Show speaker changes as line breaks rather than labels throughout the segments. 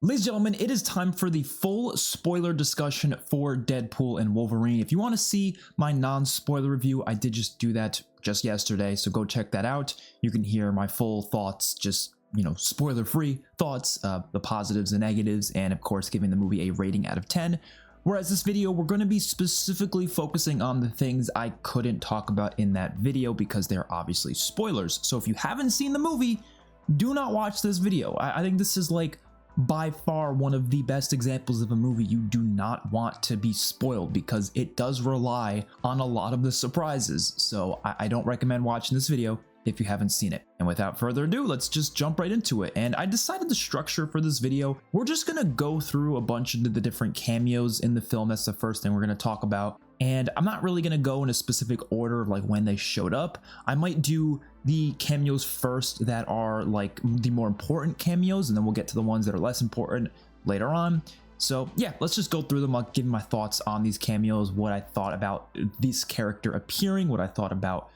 Ladies and gentlemen, it is time for the full spoiler discussion for Deadpool and Wolverine. If you want to see my non-spoiler review, I did just do that just yesterday, so go check that out. You can hear my full thoughts, just, spoiler-free thoughts, the positives and negatives, and of course giving the movie a rating out of 10. Whereas this video, we're going to be specifically focusing on the things I couldn't talk about in that video because they're obviously spoilers. So if you haven't seen the movie, do not watch this video. I think this is like by far one of the best examples of a movie you do not want to be spoiled because it does rely on a lot of the surprises. So I don't recommend watching this video if you haven't seen it. And without further ado, let's just jump right into it. And I decided the structure for this video, we're just gonna go through a bunch of the different cameos in the film. That's the first thing we're gonna talk about. And I'm not really gonna go in a specific order of like when they showed up. I might do the cameos first that are like the more important cameos, and then we'll get to the ones that are less important later on. So yeah, let's just go through them. I'll give my thoughts on these cameos, what I thought about this character appearing, what I thought about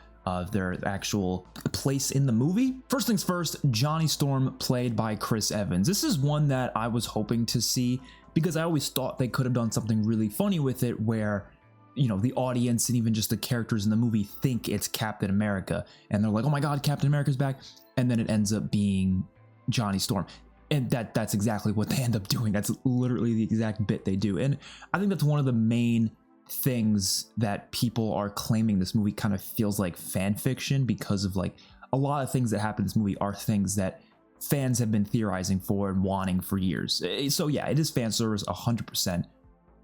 their actual place in the movie. First things first, Johnny Storm, played by Chris Evans. This is one that I was hoping to see because I always thought they could have done something really funny with it where, the audience and even just the characters in the movie think it's Captain America and they're like, oh my God, Captain America's back. And then it ends up being Johnny Storm. And that's exactly what they end up doing. That's literally the exact bit they do. And I think that's one of the main things that people are claiming this movie kind of feels like fan fiction because of like a lot of things that happen in this movie are things that fans have been theorizing for and wanting for years. So yeah, it is fan service 100%.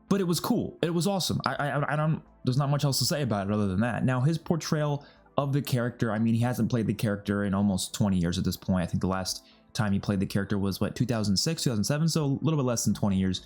But it was cool. It was awesome. I don't, there's not much else to say about it other than that. Now, his portrayal of the character, I mean, he hasn't played the character in almost 20 years at this point. I think the last time he played the character was, what, 2006, 2007? So a little bit less than 20 years.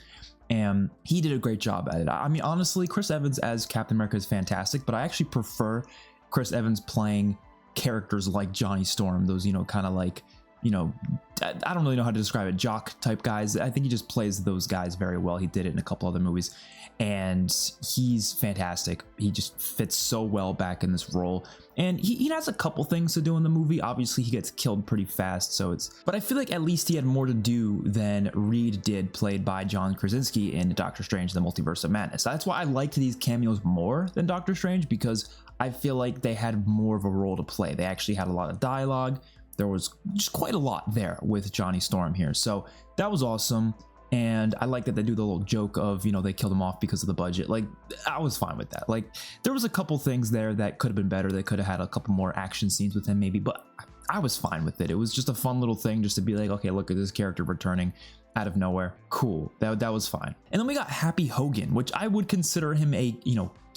And he did a great job at it. I mean, honestly, Chris Evans as Captain America is fantastic, but I actually prefer Chris Evans playing characters like Johnny Storm, those, kind of like, I don't really know how to describe it, jock type guys. I think he just plays those guys very well. He did it in a couple other movies and he's fantastic. He just fits so well back in this role. And he has a couple things to do in the movie. Obviously he gets killed pretty fast, but I feel like at least he had more to do than Reed did, played by John Krasinski in Doctor Strange: The Multiverse of Madness. That's why I liked these cameos more than Doctor Strange, because I feel like they had more of a role to play. They actually had a lot of dialogue. There was just quite a lot there with Johnny Storm here. So that was awesome. And I like that they do the little joke of, they killed him off because of the budget. Like, I was fine with that. Like, there was a couple things there that could have been better. They could have had a couple more action scenes with him maybe, but I was fine with it. It was just a fun little thing just to be like, okay, look at this character returning out of nowhere. Cool. That was fine. And then we got Happy Hogan, which I would consider him a,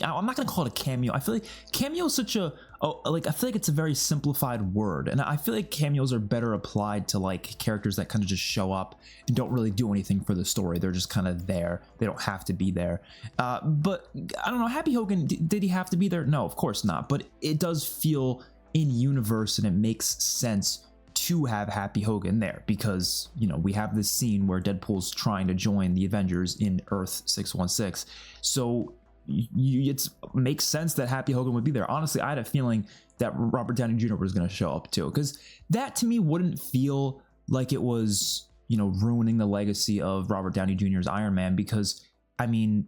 I'm not going to call it a cameo. I feel like cameo is such a, I feel like it's a very simplified word. And I feel like cameos are better applied to like characters that kind of just show up and don't really do anything for the story. They're just kind of there. They don't have to be there. But I don't know, Happy Hogan, did he have to be there? No, of course not. But it does feel in universe and it makes sense to have Happy Hogan there because, we have this scene where Deadpool's trying to join the Avengers in Earth 616. So it makes sense that Happy Hogan would be there. Honestly, I had a feeling that Robert Downey Jr. was going to show up too, because that to me wouldn't feel like it was, ruining the legacy of Robert Downey Jr.'s Iron Man, because I mean,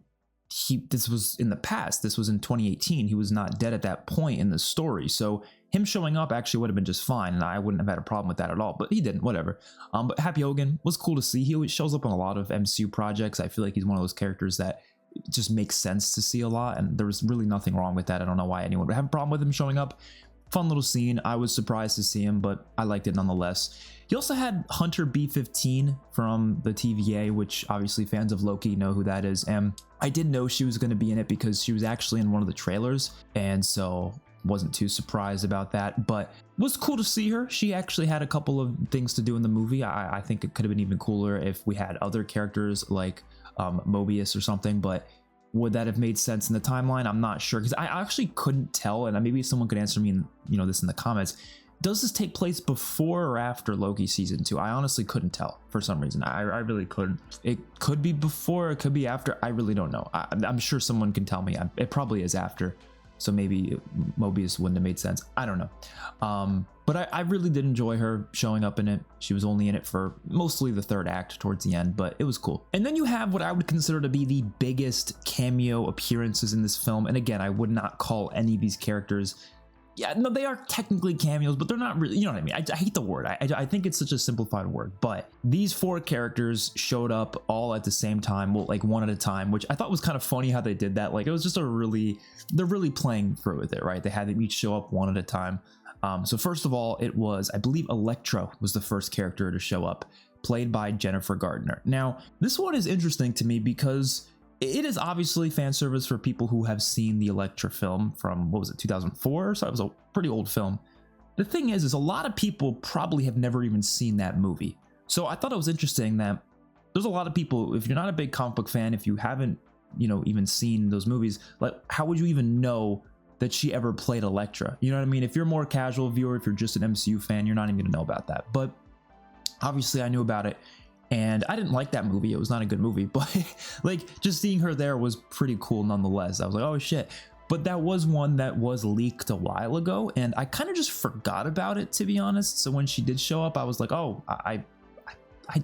this was in the past. This was in 2018. He was not dead at that point in the story. So him showing up actually would have been just fine, and I wouldn't have had a problem with that at all, but he didn't, whatever. But Happy Hogan was cool to see. He always shows up on a lot of MCU projects. I feel like he's one of those characters that just makes sense to see a lot, and there was really nothing wrong with that. I don't know why anyone would have a problem with him showing up. Fun little scene. I was surprised to see him, but I liked it nonetheless. He also had Hunter B-15 from the TVA, which obviously fans of Loki know who that is, and I did know she was going to be in it because she was actually in one of the trailers, and so wasn't too surprised about that, but was cool to see her. She actually had a couple of things to do in the movie. I think it could have been even cooler if we had other characters like Mobius or something, but would that have made sense in the timeline? I'm not sure, because I actually couldn't tell, and maybe someone could answer me in, this in the comments. Does this take place before or after Loki season 2? I honestly couldn't tell for some reason. I really couldn't. It could be before, it could be after. I really don't know. I'm sure someone can tell me. It probably is after. So maybe Mobius wouldn't have made sense. I don't know. But I really did enjoy her showing up in it. She was only in it for mostly the third act towards the end, but it was cool. And then you have what I would consider to be the biggest cameo appearances in this film. And again, I would not call any of these characters, yeah, no, they are technically cameos, but they're not really, you know what I mean? I hate the word. I think it's such a simplified word, but these 4 characters showed up all at the same time, well, like one at a time, which I thought was kind of funny how they did that. Like, it was just they're really playing through with it, right? They had them each show up one at a time. So first of all, it was, I believe Electro was the first character to show up, played by Jennifer Gardner. Now, this one is interesting to me because it is obviously fan service for people who have seen the Elektra film from, what was it, 2004? So it was a pretty old film. The thing is a lot of people probably have never even seen that movie. So I thought it was interesting that there's a lot of people, if you're not a big comic book fan, if you haven't, you know, even seen those movies, like, how would you even know that she ever played Elektra? You know what I mean? If you're a more casual viewer, if you're just an MCU fan, you're not even gonna know about that. But obviously I knew about it. And I didn't like that movie. It was not a good movie, but like just seeing her there was pretty cool nonetheless. I was like, oh shit. But that was one that was leaked a while ago, and I kind of just forgot about it, to be honest. So when she did show up, I was like, oh, I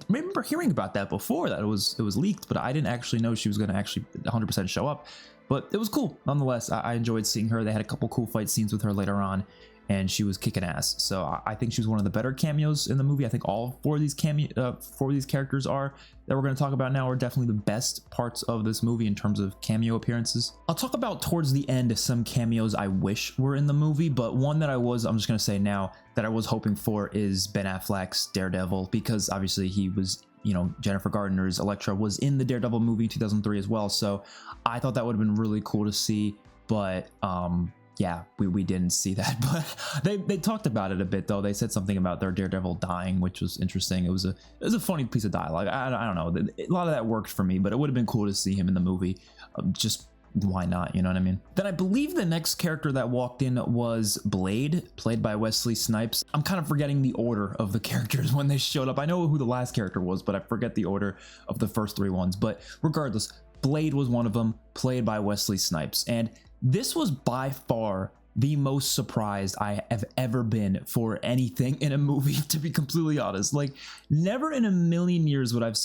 remember hearing about that before, that it was leaked, but I didn't actually know she was going to actually 100% show up. But it was cool nonetheless. I enjoyed seeing her. They had a couple cool fight scenes with her later on, and she was kicking ass. So I think she was one of the better cameos in the movie. I think all 4 of these characters are that we're going to talk about now are definitely the best parts of this movie in terms of cameo appearances. I'll talk about towards the end some cameos I wish were in the movie, but one that I'm just going to say now that I was hoping for is Ben Affleck's Daredevil, because obviously he was, you know, Jennifer Gardner's Elektra was in the Daredevil movie in 2003 as well. So I thought that would have been really cool to see, but yeah, we didn't see that. But they talked about it a bit though. They said something about their Daredevil dying, which was interesting. It was a funny piece of dialogue. I don't know, a lot of that worked for me, but it would have been cool to see him in the movie. Just why not, you know what I mean? Then I believe the next character that walked in was Blade, played by Wesley Snipes. I'm kind of forgetting the order of the characters when they showed up. I know who the last character was, but I forget the order of the first 3 ones. But regardless, Blade was one of them, played by Wesley Snipes. And this was by far the most surprised I have ever been for anything in a movie, to be completely honest. Like, never in a million years would I've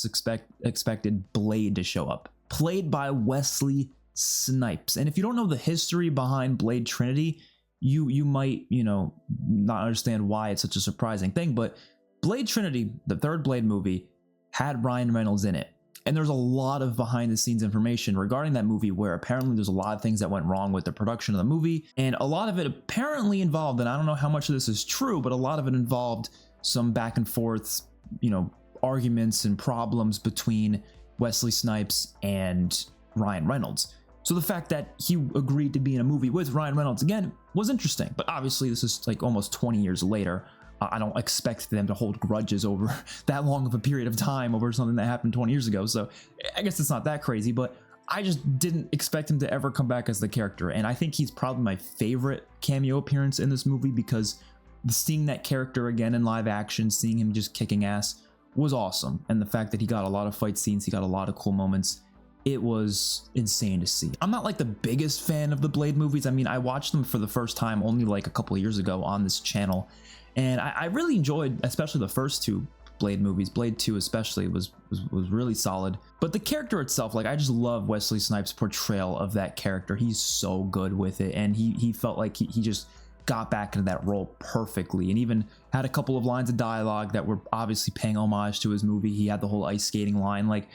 expected Blade to show up, played by Wesley Snipes. And if you don't know the history behind Blade Trinity, you might, you know, not understand why it's such a surprising thing. But Blade Trinity, the 3rd Blade movie, had Ryan Reynolds in it. And there's a lot of behind the scenes information regarding that movie where apparently there's a lot of things that went wrong with the production of the movie. And a lot of it apparently involved, and I don't know how much of this is true, but a lot of it involved some back and forth, you know, arguments and problems between Wesley Snipes and Ryan Reynolds. So the fact that he agreed to be in a movie with Ryan Reynolds again was interesting. But obviously this is like almost 20 years later. I don't expect them to hold grudges over that long of a period of time over something that happened 20 years ago. So I guess it's not that crazy, but I just didn't expect him to ever come back as the character. And I think he's probably my favorite cameo appearance in this movie, because seeing that character again in live action, seeing him just kicking ass was awesome. And the fact that he got a lot of fight scenes, he got a lot of cool moments. It was insane to see. I'm not like the biggest fan of the Blade movies. I mean, I watched them for the first time only like a couple of years ago on this channel. And I really enjoyed, especially the first 2 Blade movies. Blade 2 especially was really solid. But the character itself, like, I just love Wesley Snipes' portrayal of that character. He's so good with it, and he felt like he just got back into that role perfectly, and even had a couple of lines of dialogue that were obviously paying homage to his movie. He had the whole ice skating line, like,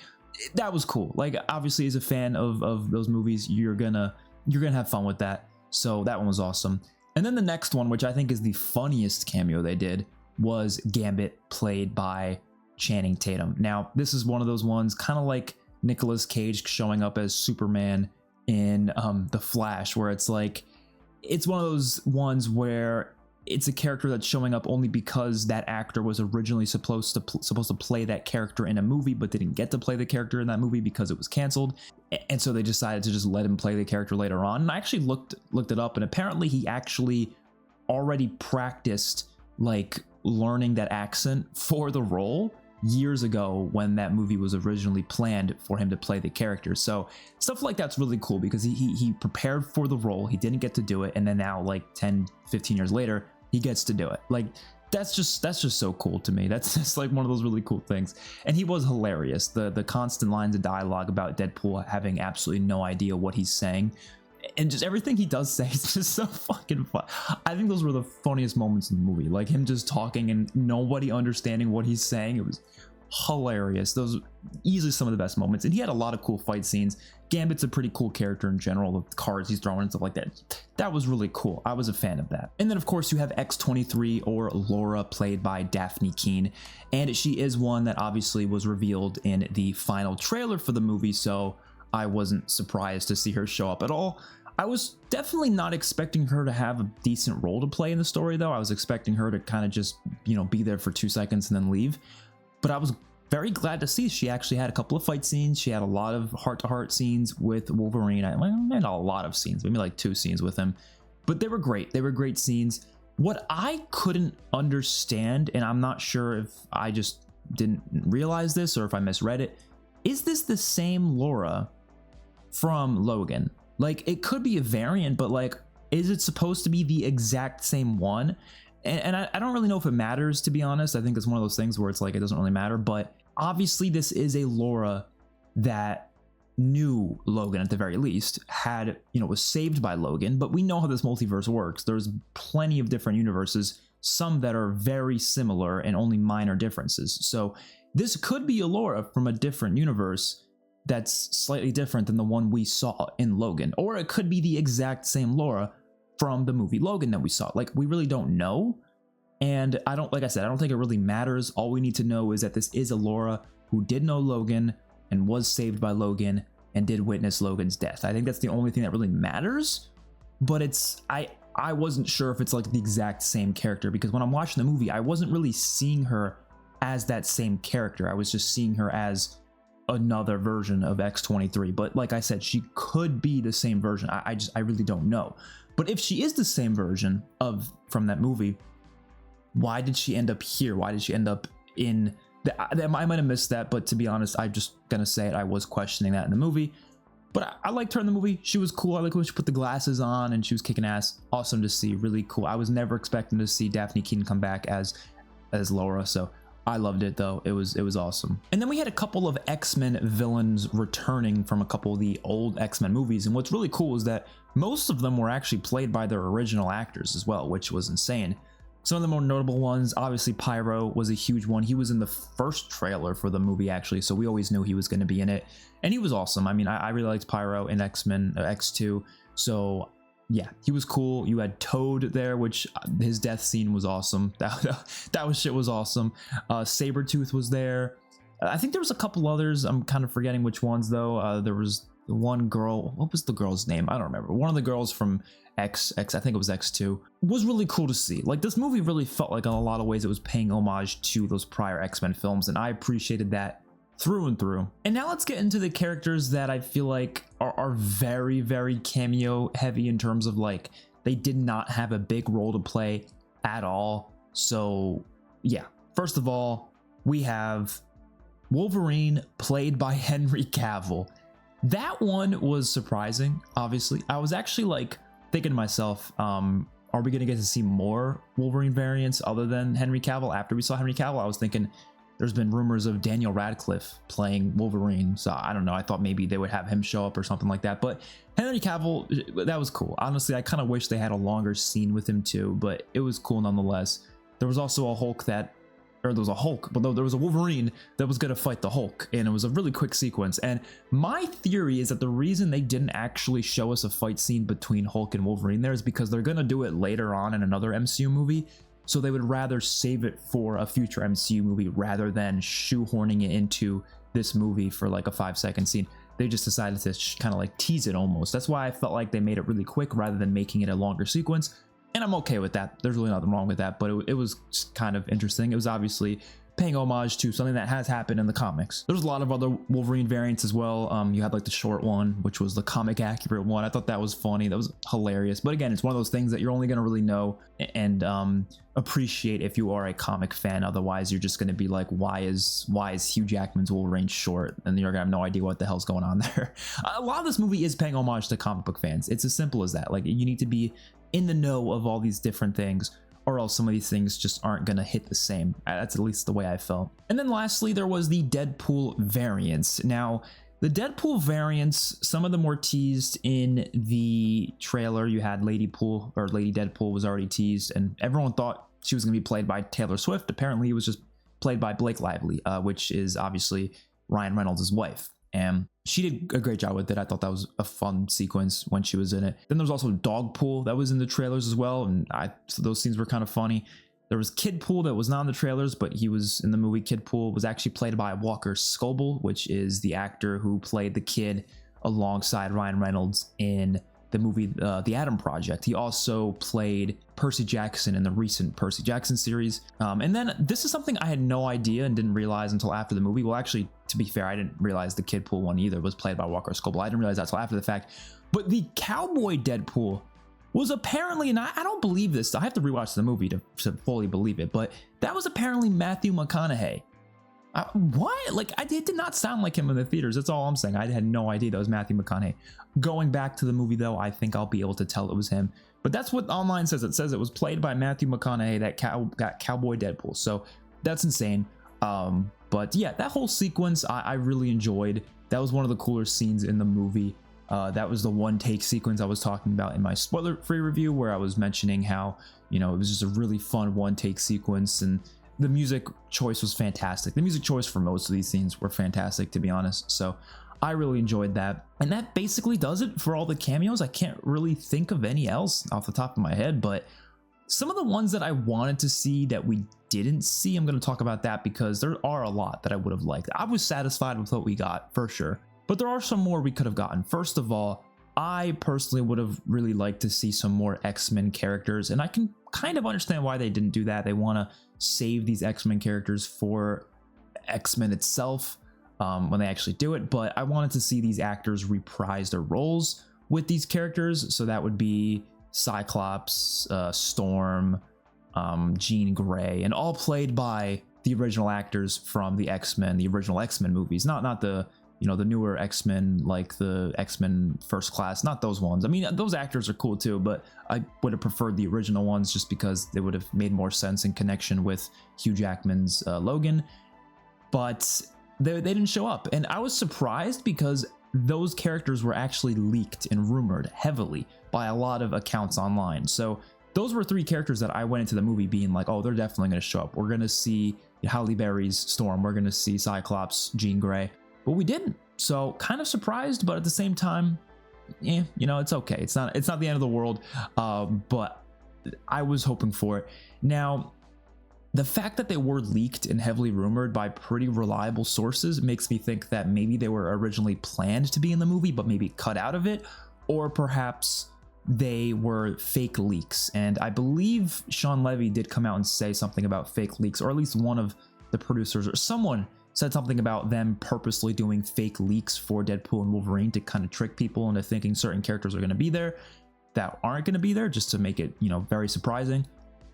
that was cool. Like, obviously as a fan of those movies, you're gonna have fun with that. So that one was awesome. And then the next one, which I think is the funniest cameo they did, was Gambit, played by Channing Tatum. Now, this is one of those ones, kind of like Nicolas Cage showing up as Superman in The Flash, where it's like, it's one of those ones where it's a character that's showing up only because that actor was originally supposed to play that character in a movie, but didn't get to play the character in that movie because it was canceled. And so they decided to just let him play the character later on. And I actually looked it up, and apparently he actually already practiced like learning that accent for the role years ago when that movie was originally planned for him to play the character. So stuff like that's really cool, because he prepared for the role, he didn't get to do it, and then now like 10-15 years later he gets to do it. Like, that's just so cool to me. That's just like one of those really cool things. And he was hilarious. The constant lines of dialogue about Deadpool having absolutely no idea what he's saying, and just everything he does say is just so fucking fun. I think those were the funniest moments in the movie, like him just talking and nobody understanding what he's saying. It was hilarious. Those are easily some of the best moments, and he had a lot of cool fight scenes. Gambit's a pretty cool character in general, with cards he's throwing and stuff like that. That was really cool. I was a fan of that. And then of course you have X-23, or Laura, played by Daphne Keane, and she is one that obviously was revealed in the final trailer for the movie, so I wasn't surprised to see her show up at all. I was definitely not expecting her to have a decent role to play in the story, though. I was expecting her to kind of just, you know, be there for 2 seconds and then leave. But I was very glad to see she actually had a couple of fight scenes. She had a lot of heart-to-heart scenes with Wolverine. Not a lot of scenes, maybe like 2 scenes with him. But they were great. They were great scenes. What I couldn't understand, and I'm not sure if I just didn't realize this or if I misread it, is this the same Laura from Logan? Like, it could be a variant, but like, is it supposed to be the exact same one? And I don't really know if it matters, to be honest. I think it's one of those things where it's like, it doesn't really matter. But obviously this is a Laura that knew Logan, at the very least, had, you know, was saved by Logan. But we know how this multiverse works. There's plenty of different universes, some that are very similar and only minor differences. So this could be a Laura from a different universe that's slightly different than the one we saw in Logan. Or it could be the exact same Laura from the movie Logan that we saw. Like, we really don't know. And like I said, I don't think it really matters. All we need to know is that this is a Laura who did know Logan and was saved by Logan and did witness Logan's death. I think that's the only thing that really matters. But it's, I wasn't sure if it's like the exact same character, because when I'm watching the movie, I wasn't really seeing her as that same character. I was just seeing her as another version of X-23. But like I said, she could be the same version. I really don't know. But if she is the same version from that movie, why did she end up here? Why did she end up in I might have missed that, but to be honest, I'm just gonna say it. I was questioning that in the movie. But I liked her in the movie. She was cool. I like when she put the glasses on and she was kicking ass. Awesome to see. Really cool. I was never expecting to see Daphne Keane come back as Laura. So I loved it, though. It was awesome. And then we had a couple of X-Men villains returning from a couple of the old X-Men movies. And what's really cool is that most of them were actually played by their original actors as well, which was insane. Some of the more notable ones, obviously Pyro was a huge one. He was in the first trailer for the movie, actually, so we always knew he was going to be in it. And he was awesome. I mean, I really liked Pyro in X-Men X2. So yeah, he was cool. You had Toad there, which his death scene was awesome. That shit was awesome. Sabretooth was there. I think there was a couple others. I'm kind of forgetting which ones, though. There was the one girl. What was the girl's name? I don't remember. One of the girls from X, I think it was X2, was really cool to see. Like, this movie really felt like in a lot of ways it was paying homage to those prior X-Men films, and I appreciated that through and through. And now let's get into the characters that I feel like are very, very cameo heavy in terms of, like, they did not have a big role to play at all. So yeah, first of all, we have Wolverine, played by Henry Cavill. That one was surprising, obviously. I was actually like thinking to myself, are we gonna get to see more Wolverine variants other than Henry Cavill? After we saw Henry Cavill, I was thinking there's been rumors of Daniel Radcliffe playing Wolverine, so I don't know, I thought maybe they would have him show up or something like that. But Henry Cavill, that was cool. Honestly, I kind of wish they had a longer scene with him too, but it was cool nonetheless. There was also a Hulk there was a Wolverine that was going to fight the Hulk, and it was a really quick sequence. And my theory is that the reason they didn't actually show us a fight scene between Hulk and Wolverine there is because they're going to do it later on in another MCU movie. So they would rather save it for a future MCU movie rather than shoehorning it into this movie for like a 5-second scene. They just decided to kind of like tease it almost. That's why I felt like they made it really quick rather than making it a longer sequence. And I'm okay with that. There's really nothing wrong with that, but it was just kind of interesting. It was obviously paying homage to something that has happened in the comics. There's a lot of other Wolverine variants as well. You had like the short one, which was the comic accurate one. I thought that was funny. That was hilarious. But again, it's one of those things that you're only going to really know and appreciate if you are a comic fan. Otherwise, you're just going to be like, why is Hugh Jackman's Wolverine short? And you're going to have no idea what the hell's going on there. A lot of this movie is paying homage to comic book fans. It's as simple as that. Like, you need to be in the know of all these different things, or else some of these things just aren't gonna hit the same. That's at least the way I felt. And then lastly, there was the Deadpool variants. Now, the Deadpool variants, some of them were teased in the trailer. You had Lady Deadpool was already teased, and everyone thought she was gonna be played by Taylor Swift. Apparently, it was just played by Blake Lively, which is obviously Ryan Reynolds' wife. And she did a great job with it. I thought that was a fun sequence when she was in it. Then there was also Dogpool that was in the trailers as well, and so those scenes were kind of funny. There was Kidpool that was not in the trailers, but he was in the movie. Kidpool was actually played by Walker Scobell, which is the actor who played the kid alongside Ryan Reynolds in the movie The Adam Project. He also played Percy Jackson in the recent Percy Jackson series. And then this is something I had no idea and didn't realize until after the movie. Well, actually, to be fair, I didn't realize the Kidpool one either was played by Walker Scobell. I didn't realize that until after the fact. But the cowboy Deadpool was apparently, and I don't believe this, I have to rewatch the movie to fully believe it, but that was apparently Matthew McConaughey. What? Like, it did not sound like him in the theaters. That's all I'm saying. I had no idea that was Matthew McConaughey. Going back to the movie, though, I think I'll be able to tell it was him. But that's what online says. It says it was played by Matthew McConaughey, that cowboy Deadpool. So that's insane. But yeah, that whole sequence I really enjoyed. That was one of the cooler scenes in the movie. That was the one take sequence I was talking about in my spoiler-free review, where I was mentioning how, it was just a really fun one take sequence, and the music choice was fantastic. The music choice for most of these scenes were fantastic, to be honest. So I really enjoyed that. And that basically does it for all the cameos. I can't really think of any else off the top of my head, but some of the ones that I wanted to see that we didn't see, I'm going to talk about that because there are a lot that I would have liked. I was satisfied with what we got, for sure. But there are some more we could have gotten. First of all, I personally would have really liked to see some more X-Men characters, and I can kind of understand why they didn't do that. They want to save these X-Men characters for X-Men itself when they actually do it, but I wanted to see these actors reprise their roles with these characters. So that would be Cyclops, Storm, Jean Grey, and all played by the original actors from the X-Men, the original X-Men movies, not the the newer X-Men, like the X-Men First Class, not those ones. I mean, those actors are cool too, but I would have preferred the original ones just because they would have made more sense in connection with Hugh Jackman's Logan. But they didn't show up, and I was surprised because those characters were actually leaked and rumored heavily by a lot of accounts online. So those were three characters that I went into the movie being like, oh, they're definitely going to show up. We're going to see Halle Berry's Storm. We're going to see Cyclops, Jean Grey. But we didn't. So kind of surprised, but at the same time, it's okay. It's not the end of the world. But I was hoping for it. Now, the fact that they were leaked and heavily rumored by pretty reliable sources makes me think that maybe they were originally planned to be in the movie, but maybe cut out of it, or perhaps they were fake leaks. And I believe Sean Levy did come out and say something about fake leaks, or at least one of the producers or someone said something about them purposely doing fake leaks for Deadpool and Wolverine to kind of trick people into thinking certain characters are going to be there that aren't going to be there, just to make it, very surprising.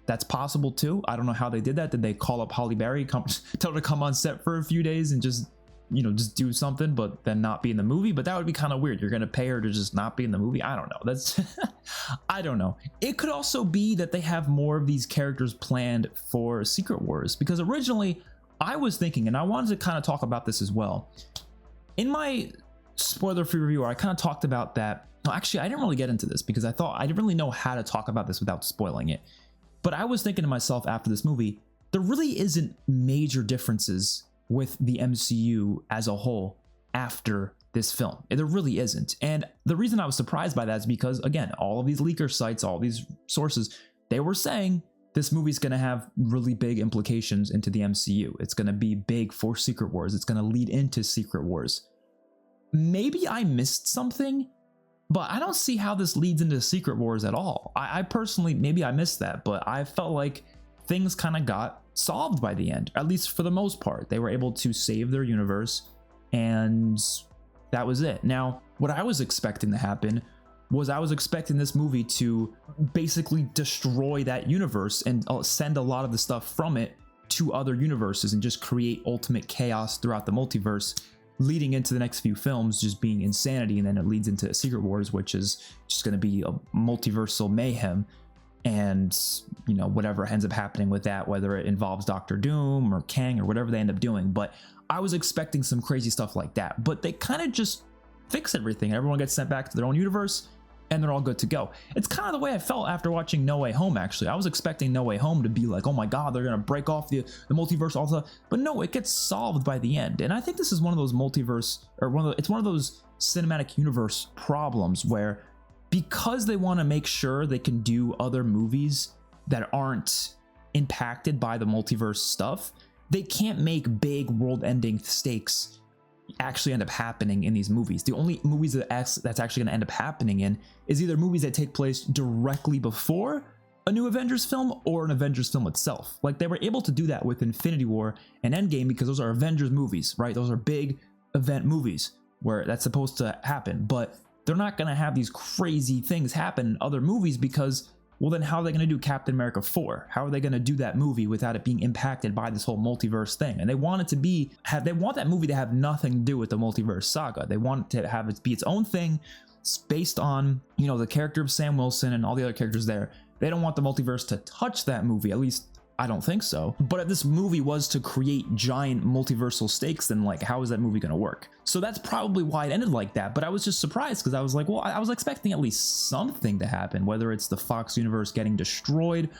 That's possible too. I don't know how they did that. Did they call up Halle Berry, tell her to come on set for a few days and just do something, but then not be in the movie? But that would be kind of weird. You're going to pay her to just not be in the movie? I don't know. That's I don't know. It could also be that they have more of these characters planned for Secret Wars, because originally I was thinking, and I wanted to kind of talk about this as well. In my spoiler-free review, I kind of talked about that. Well, actually, I didn't really get into this because I thought I didn't really know how to talk about this without spoiling it. But I was thinking to myself after this movie, there really isn't major differences with the MCU as a whole after this film. There really isn't. And the reason I was surprised by that is because, again, all of these leaker sites, all these sources, they were saying this movie's going to have really big implications into the MCU. It's going to be big for Secret Wars. It's going to lead into Secret Wars. Maybe I missed something, but I don't see how this leads into Secret Wars at all. I personally, maybe I missed that, but I felt like things kind of got solved by the end, at least for the most part. They were able to save their universe, and that was it. Now, what I was expecting to happen was I was expecting this movie to basically destroy that universe and send a lot of the stuff from it to other universes and just create ultimate chaos throughout the multiverse, leading into the next few films just being insanity, and then it leads into Secret Wars, which is just going to be a multiversal mayhem. and you know, whatever ends up happening with that, whether it involves Doctor Doom or Kang or whatever they end up doing. But I was expecting some crazy stuff like that, but they kind of just fix everything. Everyone gets sent back to their own universe and they're all good to go. It's kind of the way I felt after watching No Way Home, actually. I was expecting No Way Home to be like, oh my god, they're gonna break off the multiverse also, but no, it gets solved by the end. And I think this is one of those multiverse, or it's one of those cinematic universe problems where, because they want to make sure they can do other movies that aren't impacted by the multiverse stuff, they can't make big world-ending stakes actually end up happening in these movies. The only movies that's actually going to end up happening in is either movies that take place directly before a new Avengers film or an Avengers film itself. Like, they were able to do that with Infinity War and Endgame because those are Avengers movies, right? Those are big event movies where that's supposed to happen, but they're not going to have these crazy things happen in other movies because, well, then how are they going to do Captain America 4? How are they going to do that movie without it being impacted by this whole multiverse thing? And they want it to be, they want that movie to have nothing to do with the multiverse saga. They want it to have it be its own thing. It's based on, you know, the character of Sam Wilson and all the other characters there. They don't want the multiverse to touch that movie, at least I don't think so. But if this movie was to create giant multiversal stakes, then like, how is that movie going to work? So that's probably why it ended like that. But I was just surprised because I was like, well, I was expecting at least something to happen, whether it's the Fox universe getting destroyed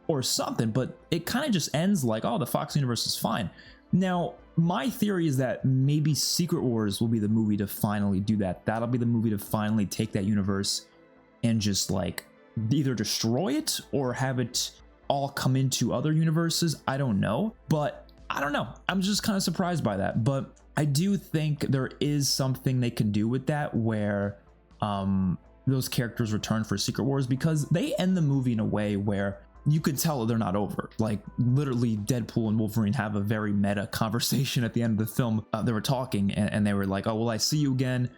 or something. But it kind of just ends like, oh, the Fox universe is fine. Now, my theory is that maybe Secret Wars will be the movie to finally do that. That'll be the movie to finally take that universe and just like either destroy it or have it all come into other universes. I don't know, but I don't know. I'm just kind of surprised by that. But I do think there is something they can do with that where those characters return for Secret Wars, because they end the movie in a way where you can tell they're not over. Like, literally, Deadpool and Wolverine have a very meta conversation at the end of the film. They were talking and they were like, oh, will I see you again?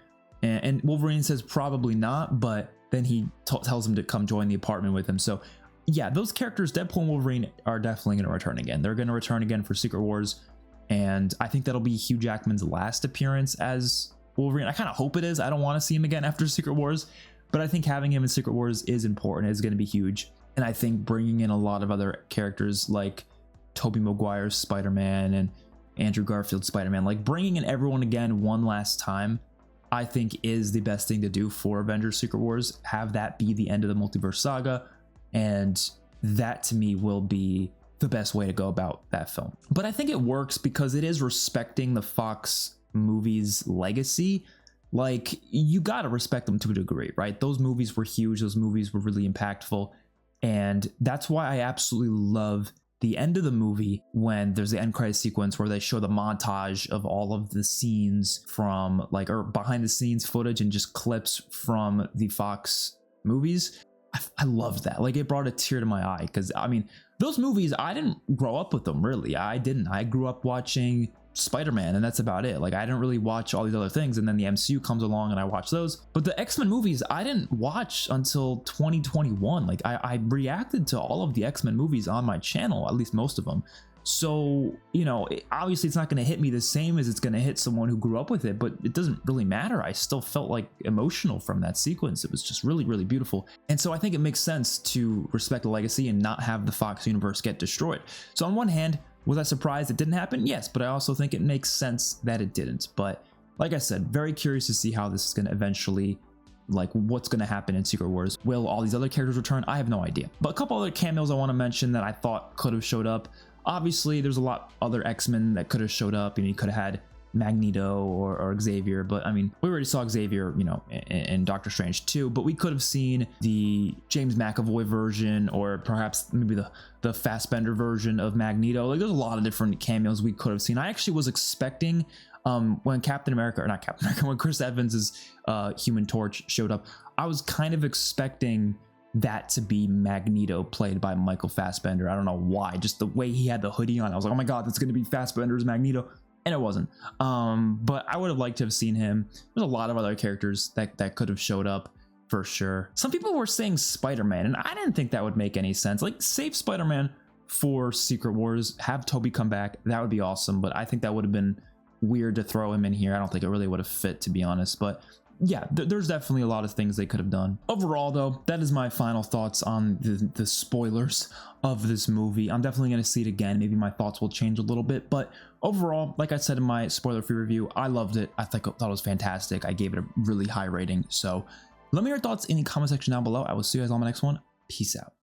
And Wolverine says probably not, but then he tells him to come join the apartment with him. So yeah, those characters, Deadpool and Wolverine, are definitely going to return again. They're going to return again for Secret Wars, and I think that'll be Hugh Jackman's last appearance as Wolverine. I kind of hope it is. I don't want to see him again after Secret Wars, but I think having him in Secret Wars is important. It's going to be huge, and I think bringing in a lot of other characters like Tobey Maguire's Spider-Man and Andrew Garfield's Spider-Man, like bringing in everyone again one last time, I think is the best thing to do for Avengers Secret Wars. Have that be the end of the multiverse saga. And that to me will be the best way to go about that film. But I think it works because it is respecting the Fox movies legacy. Like, you got to respect them to a degree, right? Those movies were huge. Those movies were really impactful. And that's why I absolutely love the end of the movie when there's the end credit sequence where they show the montage of all of the scenes from like, or behind the scenes footage and just clips from the Fox movies. I loved that. Like, it brought a tear to my eye because, I mean, those movies, I didn't grow up with them, really. I didn't. I grew up watching Spider-Man, and that's about it. Like, I didn't really watch all these other things, and then the MCU comes along and I watch those. But the X-Men movies, I didn't watch until 2021. Like, I reacted to all of the X-Men movies on my channel, at least most of them. So, you know, obviously it's not going to hit me the same as it's going to hit someone who grew up with it, but it doesn't really matter. I still felt like emotional from that sequence. It was just really, really beautiful. And so I think it makes sense to respect the legacy and not have the Fox universe get destroyed. So on one hand, was I surprised it didn't happen? Yes, but I also think it makes sense that it didn't. But like I said, very curious to see how this is going to eventually, like, what's going to happen in Secret Wars. Will all these other characters return? I have no idea. But a couple other cameos I want to mention that I thought could have showed up. Obviously, there's a lot other X-Men that could have showed up. You know, you could have had Magneto or Xavier, but I mean, we already saw Xavier, you know, in Doctor Strange 2, but we could have seen the James McAvoy version, or perhaps maybe the Fassbender version of Magneto. Like, there's a lot of different cameos we could have seen. I actually was expecting when Captain America, or not Captain America, when Chris Evans's Human Torch showed up, I was kind of expecting that to be Magneto played by Michael Fassbender. I don't know why, just the way he had the hoodie on, I was like, oh my god, that's going to be Fassbender's Magneto, and it wasn't. But I would have liked to have seen him. There's a lot of other characters that could have showed up for sure. Some people were saying Spider-Man, and I didn't think that would make any sense. Like, save Spider-Man for Secret Wars, have Tobey come back, that would be awesome, but I think that would have been weird to throw him in here. I don't think it really would have fit, to be honest. But yeah, there's definitely a lot of things they could have done. Overall though, that is my final thoughts on the spoilers of this movie. I'm definitely going to see it again. Maybe my thoughts will change a little bit, but overall, like I said in my spoiler-free review, I loved it. I thought it was fantastic. I gave it a really high rating. So let me know your thoughts in the comment section down below. I will see you guys on my next one. Peace out.